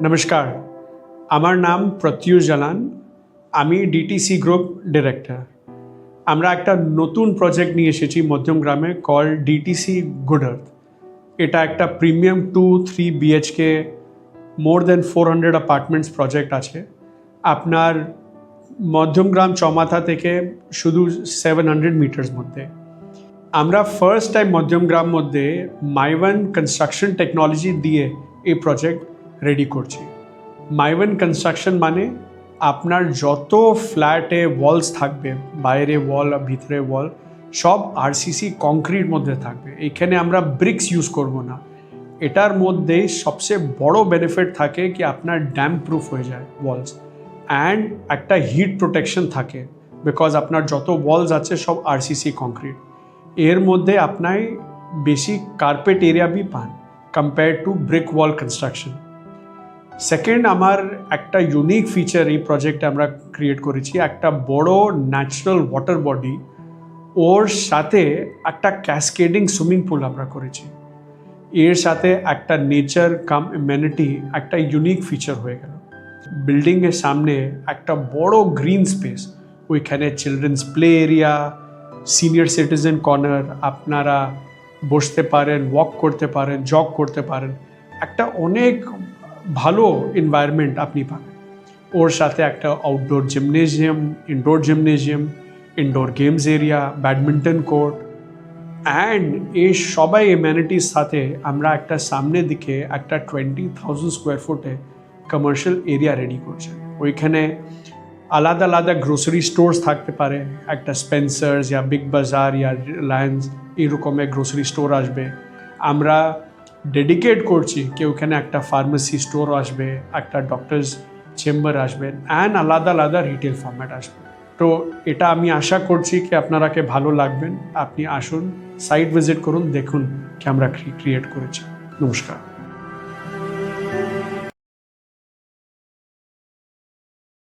নমস্কার, আমার নাম প্রত্যুষ জালান। আমি ডিটিসি গ্রুপ ডিরেক্টর। আমরা একটা নতুন প্রজেক্ট নিয়ে এসেছি মধ্যমগ্রামে, কল ডিটিসি গুড আর্থ। এটা একটা প্রিমিয়াম 2-3 বিএইচকে মোর দেন 400 অ্যাপার্টমেন্টস প্রজেক্ট আছে আপনার মধ্যমগ্রাম চৌমাথা থেকে শুধু 700 মিটার্স মধ্যে। আমরা ফার্স্ট টাইম মধ্যমগ্রাম মধ্যে মাইওয়ান কনস্ট্রাকশন টেকনোলজি দিয়ে এই প্রজেক্ট রেডি করছি। মাইওয়ান কনস্ট্রাকশন মানে আপনার যত ফ্ল্যাটে ওয়ালস থাকবে, বাইরে ওয়াল আর ভিতরে ওয়াল, সব আরসিসি কংক্রিট মধ্যে থাকবে। এখানে আমরা ব্রিক্স ইউজ করব না। এটার মধ্যে সবচেয়ে বড় বেনিফিট থাকে কি আপনার ড্যাম্প প্রুফ হয়ে যায় ওয়ালস, অ্যান্ড একটা হিট প্রোটেকশন থাকে বিকজ আপনার যত ওয়ালস আছে সব আরসিসি কংক্রিট। এর মধ্যে আপনার বেশি কার্পেট এরিয়া বি পান compare to brick wall construction. Second, আমার একটা ইউনিক ফিচার এই প্রজেক্টে আমরা ক্রিয়েট করেছি, একটা বড় ন্যাচারাল ওয়াটার বডি, ওর সাথে একটা ক্যাসকেডিং সুইমিং পুল আমরা করেছি। এর সাথে একটা নেচার কাম এমেনিটি একটা ইউনিক ফিচার হয়ে গেল। বিল্ডিংয়ের সামনে একটা বড় গ্রিন স্পেস, ওইখানে children's play area, senior citizen corner, আপনারা বসতে পারেন, ওয়াক করতে পারেন, জগ করতে পারেন, একটা অনেক ভালো এনভায়রনমেন্ট আপনি পাবেন। ওর সাথে একটা outdoor gymnasium, indoor gymnasium, indoor games area, badminton court, and এই সবাই এম্যানিটির সাথে আমরা একটা সামনের দিকে একটা 20,000 স্কোয়ার ফুটে কমার্শিয়াল এরিয়া রেডি করছি। ওইখানে আলাদা আলাদা গ্রোসারি স্টোর্স থাকতে পারে, একটা স্পেন্সার্স ইয়া বিগ বাজার ইয়া রিলায়েন্স এরকমের গ্রোসারি স্টোর আসবে। আমরা ডেডিকেট করছি কি ওখানে একটা ফার্মেসি স্টোর আসবে, একটা ডক্টরস চেম্বার আসবে, অ্যান্ড আলাদা আলাদা রিটেল ফরম্যাট আসবে। তো এটা আমি আশা করছি কি আপনারাকে ভালো লাগবেন। আপনি আসুন, সাইট ভিজিট করুন, দেখুন কি আমরা ক্রিয়েট করেছি। নমস্কার।